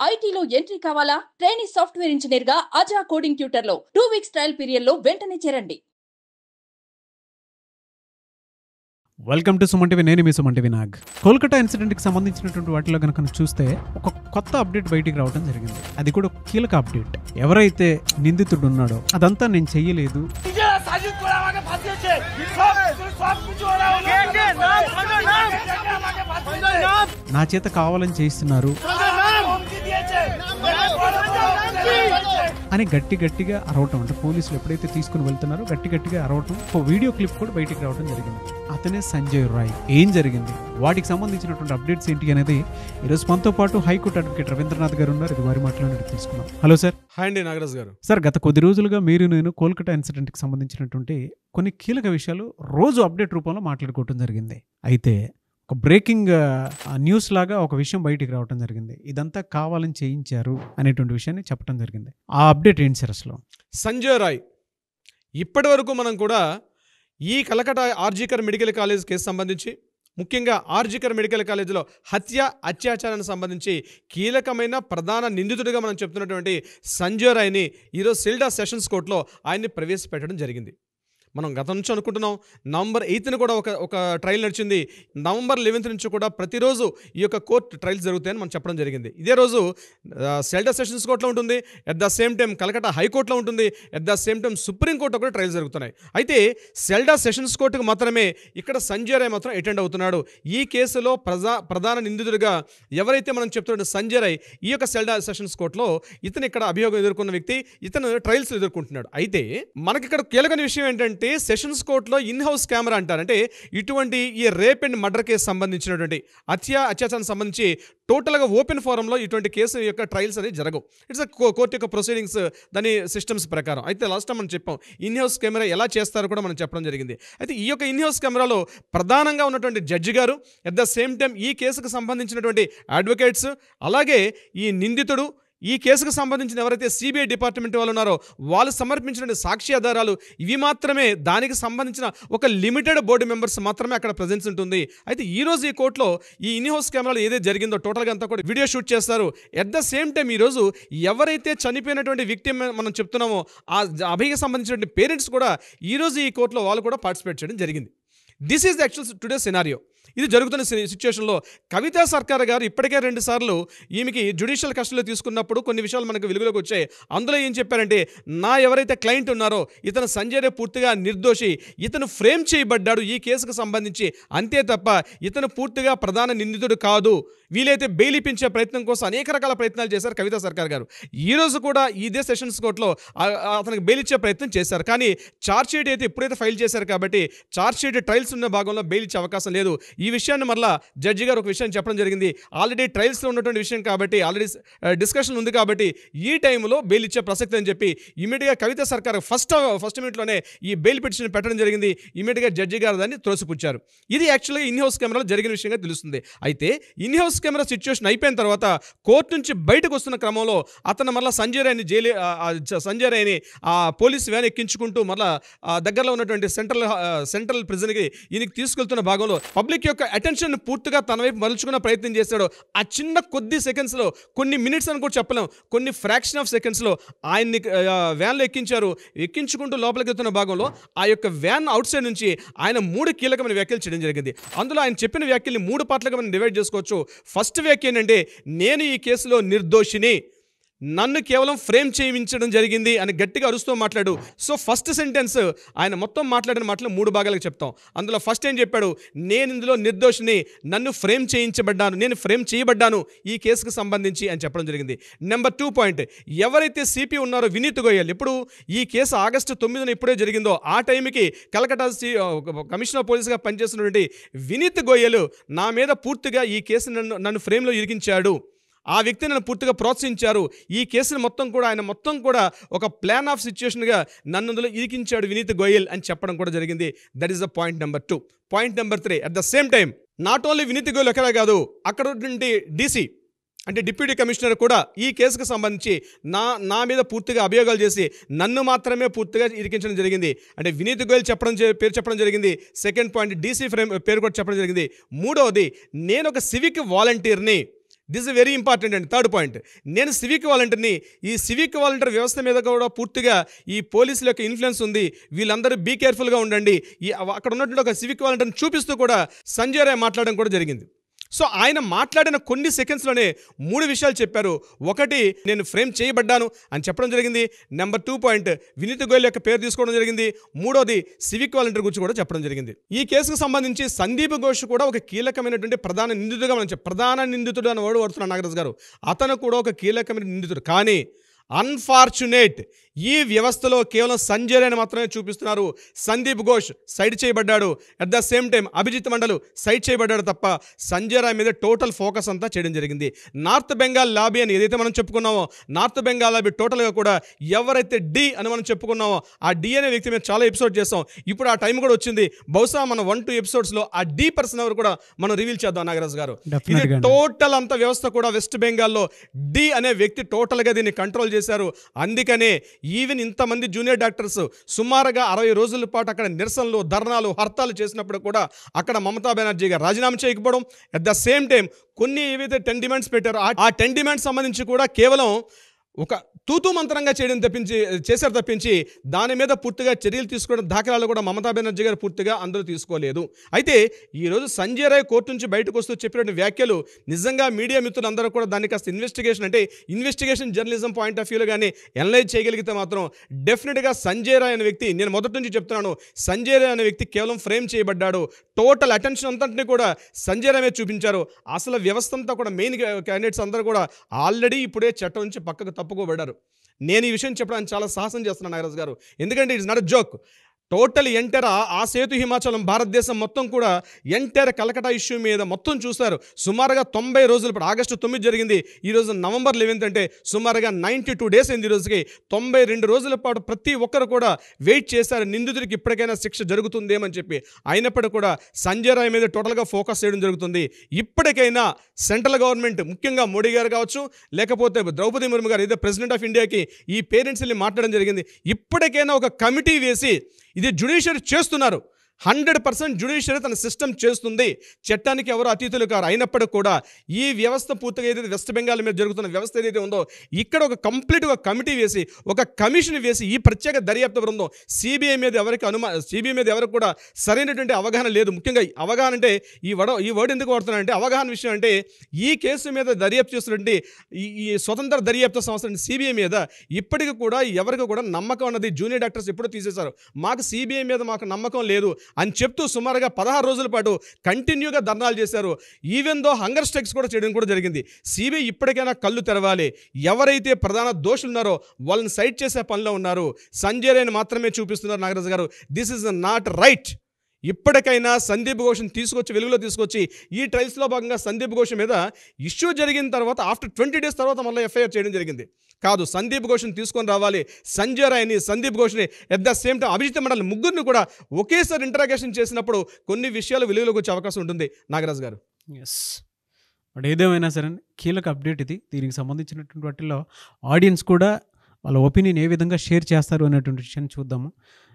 ఐటీలో ఎంట్రీ కావాలా? Trainee software engineer గా అజా కోడింగ్ ట్యూటర్ లో 2 వీక్స్ ట్రయల్ పీరియడ్ లో వెంటనే చేరండి. Welcome to Suman TV. నేను మీ సుమన్ టీవీ నాగ్. కోల్కతా ఇన్సిడెంట్కి సంబంధించినటువంటి వాటిలో కనుక చూస్తే ఒక కొత్త అప్డేట్ బయటికి రావడం జరిగింది. అది కూడా ఒక కీలక అప్డేట్. ఎవరైతే నిందితుడు ఉన్నాడో అదంతా నేను చెయ్యలేదు, నా చేత కావాలని చేయిస్తున్నారు అని గట్టిగా అరవటం, అంటే పోలీసులు ఎప్పుడైతే తీసుకుని వెళ్తున్నారో గట్టిగా అరవటం, ఒక వీడియో క్లిప్ కూడా బయటికి రావడం జరిగింది. అతనే సంజయ్ రాయ్. ఏం జరిగింది, వాటికి సంబంధించినటువంటి అప్డేట్స్ ఏంటి అనేది ఈరోజు మనతో పాటు హైకోర్టు అడ్వకేట్ రవీంద్రనాథ్ గారు ఉన్నారు. ఇది వారి మాటలోనే తెలుసుకున్నాం. Hello sir. హాయ్ అండి నాగరాజ్ గారు. సార్, గత కొద్ది రోజులుగా నేను కోల్కతా ఇన్సిడెంట్కి సంబంధించినటువంటి కొన్ని కీలక విషయాలు రోజు అప్డేట్ రూపంలో మాట్లాడుకోవటం జరిగింది. అయితే ఒక బ్రేకింగ్ న్యూస్ లాగా ఒక విషయం బయటికి రావడం జరిగింది. ఇదంతా కావాలని చేయించారు అనేటువంటి విషయాన్ని చెప్పడం జరిగింది. ఆ అప్డేట్ ఏంటి సార్ అసలు? సంజయ్ రాయ్, ఇప్పటి వరకు మనం కూడా ఈ Kolkata RG Kar medical college case సంబంధించి, ముఖ్యంగా ఆర్జీకర్ మెడికల్ కాలేజీలో అత్యాచారానికి సంబంధించి కీలకమైన ప్రధాన నిందితుడిగా మనం చెప్తున్నటువంటి సంజయ్ రాయ్ని ఈరోజు సిల్డా సెషన్స్ కోర్టులో ఆయన్ని ప్రవేశపెట్టడం జరిగింది. మనం గతం నుంచి అనుకుంటున్నాం, నవంబర్ 8న కూడా ఒక ట్రయల్ నడిచింది. నవంబర్ 11th నుంచి కూడా ప్రతిరోజు ఈ యొక్క కోర్టు ట్రయల్స్ జరుగుతాయని మనం చెప్పడం జరిగింది. ఇదే రోజు సెల్డా సెషన్స్ కోర్టులో ఉంటుంది, at the same time Kolkata హైకోర్టులో ఉంటుంది, ఎట్ ద సేమ్ టైం సుప్రీంకోర్టులో కూడా ట్రయల్స్ జరుగుతున్నాయి. అయితే సెల్డా సెషన్స్ కోర్టుకు మాత్రమే ఇక్కడ సంజయ్ రాయ్ మాత్రం అటెండ్ అవుతున్నాడు. ఈ కేసులో ప్రధాన నిందితుడిగా ఎవరైతే మనం చెప్తున్నాడు సంజయ్ రాయ్, ఈ యొక్క సెల్డా సెషన్స్ కోర్టులో ఇతను ఇక్కడ అభియోగం ఎదుర్కొన్న వ్యక్తి, ఇతను ట్రయల్స్ ఎదుర్కొంటున్నాడు. అయితే మనకి ఇక్కడ కీలకమైన విషయం ఏంటంటే, సెషన్స్ కోర్టులో ఇన్ హౌస్ కెమెరా అంటారు. అంటే ఇటువంటి ఈ రేప్ అండ్ మర్డర్ కేసు సంబంధించినటువంటి అత్యాచారానికి సంబంధించి టోటల్గా ఓపెన్ ఫోరంలో ఇటువంటి కేసు యొక్క ట్రయల్స్ అనేది జరగవు. ఇట్స్ కోర్టు యొక్క ప్రొసీడింగ్స్, దాని సిస్టమ్స్ ప్రకారం. అయితే లాస్ట్ టైం మనం చెప్పాం ఇన్ హౌస్ కెమెరా ఎలా చేస్తారో కూడా మనం చెప్పడం జరిగింది. అయితే ఈ యొక్క ఇన్ హౌస్ కెమెరాలో ప్రధానంగా ఉన్నటువంటి జడ్జి గారు, ఎట్ ద సేమ్ టైం ఈ కేసుకు సంబంధించినటువంటి అడ్వకేట్స్, అలాగే ఈ నిందితుడు, ఈ కేసుకు సంబంధించిన ఎవరైతే సిబిఐ డిపార్ట్మెంట్ వాళ్ళు ఉన్నారో వాళ్ళు సమర్పించిన సాక్షి ఆధారాలు, ఇవి మాత్రమే దానికి సంబంధించిన ఒక లిమిటెడ్ బోర్డు మెంబర్స్ మాత్రమే అక్కడ ప్రెజెన్స్ ఉంటుంది. అయితే ఈరోజు ఈ కోర్టులో ఈ ఇన్ హౌస్ కెమెరాలో ఏదైతే జరిగిందో టోటల్గా అంతా కూడా వీడియో షూట్ చేస్తారు. ఎట్ ద సేమ్ టైం ఈరోజు ఎవరైతే చనిపోయినటువంటి విక్టిమ్ మనం చెప్తున్నామో ఆ అభికి సంబంధించినటువంటి పేరెంట్స్ కూడా ఈరోజు ఈ కోర్టులో వాళ్ళు కూడా పార్టిసిపేట్ చేయడం జరిగింది. This is actual today scenario. ఇది జరుగుతున్న సిచ్యువేషన్లో కవితా సర్కార్ గారు ఇప్పటికే 2 సార్లు ఈమెకి జ్యుడిషియల్ కస్టడీలో తీసుకున్నప్పుడు కొన్ని విషయాలు మనకు వెలుగులోకి వచ్చాయి. అందులో ఏం చెప్పారంటే, ఎవరైతే క్లయింట్ ఉన్నారో ఇతను సంజయ్ రాయ్ పూర్తిగా నిర్దోషి, ఇతను ఫ్రేమ్ చేయబడ్డాడు ఈ కేసుకు సంబంధించి, అంతే తప్ప ఇతను పూర్తిగా ప్రధాన నిందితుడు కాదు. వీలైతే బెయిల్ ఇప్పించే ప్రయత్నం కోసం అనేక రకాల ప్రయత్నాలు చేశారు కవితా సర్కార్ గారు. ఈరోజు కూడా ఇదే సెషన్స్ కోర్టులో అతనికి బెయిల్ ఇచ్చే ప్రయత్నం చేశారు. కానీ ఛార్జ్షీట్ అయితే ఎప్పుడైతే ఫైల్ చేశారు కాబట్టి ఛార్జ్షీట్ ట్రయల్స్ ఉన్న భాగంలో బెయిల్ ఇచ్చే అవకాశం లేదు. ఈ విషయాన్ని మరలా జడ్జి గారు ఒక విషయం చెప్పడం జరిగింది. ఆల్రెడీ ట్రయల్స్లో ఉన్నటువంటి విషయం కాబట్టి, ఆల్రెడీ డిస్కషన్ ఉంది కాబట్టి ఈ టైంలో బెయిల్ ఇచ్చే ప్రసక్తి అని చెప్పి ఇమీడియట్గా కవితా సర్కార్ ఫస్ట్ మినిట్లోనే ఈ బెయిల్ పిటిషన్ పెట్టడం జరిగింది. ఇమీడియట్గా జడ్జి గారు దాన్ని త్రోసిపుచ్చారు. ఇది యాక్చువల్గా ఇన్ హౌస్ కెమెరాలో జరిగిన విషయంగా తెలుస్తుంది. అయితే ఇన్ హౌస్ కెమెరా సిచ్యువేషన్ అయిపోయిన తర్వాత కోర్టు నుంచి బయటకు వస్తున్న క్రమంలో అతను మరలా సంజయ్ రాయ్ని ఆ పోలీసు వ్యాన్ ఎక్కించుకుంటూ మరలా దగ్గరలో ఉన్నటువంటి సెంట్రల్ ప్రిజన్కి ఈయనకి తీసుకెళ్తున్న భాగంలో పబ్లిక్ యొక్క అటెన్షన్ పూర్తిగా తన వైపు మలుచుకున్న ప్రయత్నం చేశాడు. ఆ చిన్న కొద్ది సెకండ్స్లో, కొన్ని మినిట్స్ అని కూడా చెప్పలేం, కొన్ని ఫ్రాక్షన్ ఆఫ్ సెకండ్స్లో ఆయన్ని వ్యాన్లో ఎక్కించుకుంటూ లోపలికి వెళ్తున్న భాగంలో ఆ యొక్క వ్యాన్ అవుట్ సైడ్ నుంచి ఆయన 3 కీలకమైన వ్యాఖ్యలు చేయడం జరిగింది. అందులో ఆయన చెప్పిన వ్యాఖ్యల్ని 3 పార్ట్లుగా మనం డివైడ్ చేసుకోవచ్చు. ఫస్ట్ వ్యాఖ్య ఏంటంటే, నేను ఈ కేసులో నిర్దోషిని, నన్ను కేవలం ఫ్రేమ్ చేయించడం జరిగింది అని గట్టిగా అరుస్తూ మాట్లాడు. సో ఫస్ట్ సెంటెన్స్ ఆయన మొత్తం మాట్లాడిన మాటలు 3 భాగాలకు చెప్తాం. అందులో ఫస్ట్ ఏం చెప్పాడు, నేను ఇందులో నిర్దోషిని, నన్ను ఫ్రేమ్ చేయించబడ్డాను, నేను ఫ్రేమ్ చేయబడ్డాను ఈ కేసుకు సంబంధించి అని చెప్పడం జరిగింది. నెంబర్ 2 పాయింట్, ఎవరైతే సిపి ఉన్నారో వినీత్ గోయల్, ఇప్పుడు ఈ కేసు ఆగస్టు 9న ఇప్పుడే జరిగిందో ఆ టైంకి కలకటా కమిషనర్ పోలీసుగా పనిచేస్తున్నటువంటి వినీత్ గోయల్ నా మీద పూర్తిగా ఈ కేసు నన్ను ఫ్రేమ్లో ఇరికించాడు, ఆ వ్యక్తి నన్ను పూర్తిగా ప్రోత్సహించారు, ఈ కేసును ఆయన మొత్తం కూడా ఒక ప్లాన్ ఆఫ్ సిచ్యువేషన్గా నన్ను అందులో ఇరికించాడు వినీత్ గోయల్ అని చెప్పడం కూడా జరిగింది. That is the point number 2. Point number 3, at the same time not only Vineet Goyal ఎక్కడే కాదు, అక్కడ ఉన్నటువంటి డీసీ అంటే డిప్యూటీ కమిషనర్ కూడా ఈ కేసుకు సంబంధించి నా మీద పూర్తిగా అభియోగాలు చేసి నన్ను మాత్రమే పూర్తిగా ఇరికించడం జరిగింది. అంటే వినీత్ గోయల్ పేరు చెప్పడం జరిగింది. సెకండ్ పాయింట్, డీసీ పేరు కూడా చెప్పడం జరిగింది. మూడవది, నేను ఒక సివిక్ వాలంటీర్ని, దిస్ ఇస్ వెరీ ఇంపార్టెంట్ అండి. థర్డ్ పాయింట్, నేను సివిక్ వాలంటీర్ని. ఈ సివిక్ వాలంటీర్ వ్యవస్థ మీద కూడా పూర్తిగా ఈ పోలీసుల యొక్క ఇన్ఫ్లుయెన్స్ ఉంది, వీళ్ళందరూ బీ కేర్ఫుల్గా ఉండండి, ఈ అక్కడ ఉన్నటువంటి ఒక సివిక్ వాలంటీర్ని చూపిస్తూ కూడా సంజయ్ రాయ్ మాట్లాడడం కూడా జరిగింది. సో ఆయన మాట్లాడిన కొన్ని సెకండ్స్లోనే 3 విషయాలు చెప్పారు. ఒకటి, నేను ఫ్రేమ్ చేయబడ్డాను అని చెప్పడం జరిగింది. నెంబర్ 2 పాయింట్, వినీత్ గోయల్ యొక్క పేరు తీసుకోవడం జరిగింది. మూడోది, సివిక్ వాలంటీర్ గురించి కూడా చెప్పడం జరిగింది. ఈ కేసుకు సంబంధించి సందీప్ ఘోష్ కూడా ఒక కీలకమైనటువంటి ప్రధాన నిందితుడిగా మనం ప్రధాన నిందితుడు అని వాడుతున్నాడు నాగరాజు గారు. అతను కూడా ఒక కీలకమైన నిందితుడు. కానీ అన్ఫార్చునేట్, ఈ వ్యవస్థలో కేవలం సంజయ్ రాయ్ని మాత్రమే చూపిస్తున్నారు. సందీప్ ఘోష్ సైడ్ చేయబడ్డాడు, at the same time Abhijit Mandal side చేయబడ్డాడు తప్ప సంజయ్ రాయ్ మీద టోటల్ ఫోకస్ అంతా చేయడం జరిగింది. నార్త్ బెంగాల్ లాబీ అని ఏదైతే మనం చెప్పుకున్నామో, నార్త్ బెంగాల్ లాబీ టోటల్గా కూడా ఎవరైతే డి అని మనం చెప్పుకున్నామో ఆ డి అనే వ్యక్తి మీద చాలా ఎపిసోడ్ చేస్తాం. ఇప్పుడు ఆ టైం కూడా వచ్చింది. బహుశా మన 1-2 ఎపిసోడ్స్లో ఆ డి పర్సన్ ఎవరు కూడా మనం రివీల్ చేద్దాం నాగరాజు గారు. ఇది టోటల్ అంత వ్యవస్థ కూడా వెస్ట్ బెంగాల్లో డి అనే వ్యక్తి టోటల్గా దీన్ని కంట్రోల్ చేశారు. అందుకనే ఈవెన్ ఇంతమంది జూనియర్ డాక్టర్స్ సుమారుగా 60 రోజుల పాటు అక్కడ నిరసనలు, ధర్నాలు, హర్తాలు చేసినప్పుడు కూడా అక్కడ మమతా బెనర్జీ గారు రాజీనామా చేయకపోవడం, అట్ ద సేమ్ టైం కొన్ని ఏవైతే 10 డిమాండ్స్ పెట్టారో ఆ 10 డిమాండ్స్ సంబంధించి కూడా కేవలం ఒక తూతూ మంత్రంగా చేశారు తప్పించి దాని మీద పూర్తిగా చర్యలు తీసుకోవడం దాఖలాలు కూడా మమతా బెనర్జీ గారు పూర్తిగా అందరూ తీసుకోలేదు. అయితే ఈరోజు సంజయ్ రాయ్ కోర్టు నుంచి బయటకు వస్తూ చెప్పినటువంటి వ్యాఖ్యలు నిజంగా మీడియా మిత్రులందరూ కూడా దాన్ని కాస్త ఇన్వెస్టిగేషన్ జర్నలిజం పాయింట్ ఆఫ్ వ్యూలో కానీ అనలైజ్ చేయగలిగితే మాత్రం డెఫినెట్గా సంజయ్ రాయ్ అనే వ్యక్తి, నేను మొదటి నుంచి చెప్తున్నాను, సంజయ్ రాయ్ అనే వ్యక్తి కేవలం ఫ్రేమ్ చేయబడ్డాడు. టోటల్ అటెన్షన్ అంతటిని కూడా సంజయ్ రాయ్ మీద చూపించారు. అసలు వ్యవస్థ అంతా కూడా మెయిన్ క్యాండిడేట్స్ అందరూ కూడా ఆల్రెడీ ఇప్పుడే చట్టం నుంచి పక్కకు తప్పుకోబడ్డారు. నేను ఈ విషయం చెప్పడానికి చాలా సాహసం చేస్తున్నాను నాగరాజు గారు, ఎందుకంటే it's not a joke. Total entire ఆ సేతు హిమాచలం భారతదేశం మొత్తం కూడా ఎంటైర్ కలకటా ఇష్యూ మీద మొత్తం చూస్తారు. సుమారుగా 90 రోజుల పాటు, ఆగస్టు 9 జరిగింది, ఈరోజు నవంబర్ 11 అంటే సుమారుగా 92 డేస్ అయింది. ఈ రోజుకి 92 రోజుల పాటు ప్రతి ఒక్కరు కూడా వెయిట్ చేశారు, నిందితుడికి ఇప్పటికైనా శిక్ష జరుగుతుందేమని చెప్పి. అయినప్పటికీ కూడా సంజయ్ రాయ్ మీద టోటల్గా ఫోకస్ చేయడం జరుగుతుంది. ఇప్పటికైనా సెంట్రల్ గవర్నమెంట్, ముఖ్యంగా మోడీ గారు కావచ్చు, లేకపోతే ద్రౌపది ముర్ము గారు ఏదో ప్రెసిడెంట్ ఆఫ్ ఇండియాకి ఈ పేరెంట్స్ వెళ్ళి మాట్లాడడం జరిగింది. ఇప్పటికైనా ఒక కమిటీ వేసి, ఇది జ్యుడిషియరీ చేస్తున్నారు, 100% జ్యుడిషియరీ తన సిస్టమ్ చేస్తుంది, చట్టానికి ఎవరు అతీతులు కారు. అయినప్పటికీ కూడా ఈ వ్యవస్థ పూర్తిగా ఏదైతే వెస్ట్ బెంగాల్ మీద జరుగుతున్న వ్యవస్థ ఏదైతే ఉందో, ఇక్కడ ఒక కంప్లీట్గా కమిటీ వేసి, ఒక కమిషన్ వేసి, ఈ ప్రత్యేక దర్యాప్తు బృందం సిబిఐ మీద ఎవరికి కూడా సరైనటువంటి అవగాహన లేదు. ముఖ్యంగా అవగాహన అంటే ఈ వర్డ్ ఎందుకు వాడుతున్నానంటే, అవగాహన విషయం అంటే ఈ కేసు మీద దర్యాప్తు చేస్తున్నటువంటి ఈ స్వతంత్ర దర్యాప్తు సంస్థ సిబిఐ మీద ఇప్పటికీ కూడా ఎవరికి కూడా నమ్మకం అన్నది జూనియర్ డాక్టర్స్ ఎప్పుడూ తీసేశారు. మాకు సిబిఐ మీద మాకు నమ్మకం లేదు అని చెప్తూ సుమారుగా 16 రోజుల పాటు కంటిన్యూగా ధర్నాలు చేశారు. ఈవెన్ దో హంగర్ స్ట్రైక్స్ కూడా చేయడం కూడా జరిగింది. సిబిఐ ఇప్పటికైనా కళ్ళు తెరవాలి. ఎవరైతే ప్రధాన దోషులు ఉన్నారో వాళ్ళని సైడ్ చేసే పనిలో ఉన్నారు. సంజయ్ రాయ్ని మాత్రమే చూపిస్తున్నారు నాగరాజు గారు. This is not right. ఇప్పటికైనా సందీప్ ఘోష్ని వెలుగులో తీసుకొచ్చి ఈ ట్రయల్స్లో భాగంగా సందీప్ ఘోష్ మీద ఇష్యూ జరిగిన తర్వాత ఆఫ్టర్ 20 డేస్ తర్వాత మళ్ళీ ఎఫ్ఐఆర్ చేయడం జరిగింది. కాదు, సందీప్ ఘోష్ని తీసుకొని రావాలి. సంజయ్ రాయ్ని, సందీప్ ఘోష్ని, at the same time Abhijit Mandal, ముగ్గురిని కూడా ఒకేసారి ఇంటరాగేషన్ చేసినప్పుడు కొన్ని విషయాలు వెలుగులోకి వచ్చే అవకాశం ఉంటుంది నాగరాజు గారు. ఎస్, బట్ ఏదేమైనా సరే కీలక అప్డేట్ ఇది. దీనికి సంబంధించినటువంటి వాటిల్లో ఆడియన్స్ కూడా వాళ్ళ ఒపీనియన్ ఏ విధంగా షేర్ చేస్తారు అనేటువంటి విషయాన్ని చూద్దాము.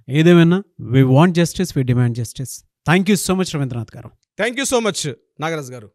ఏదేమైనా we want justice, we demand justice. Thank you so much Ravindranath garu. Thank you so much Nagaraju గారు.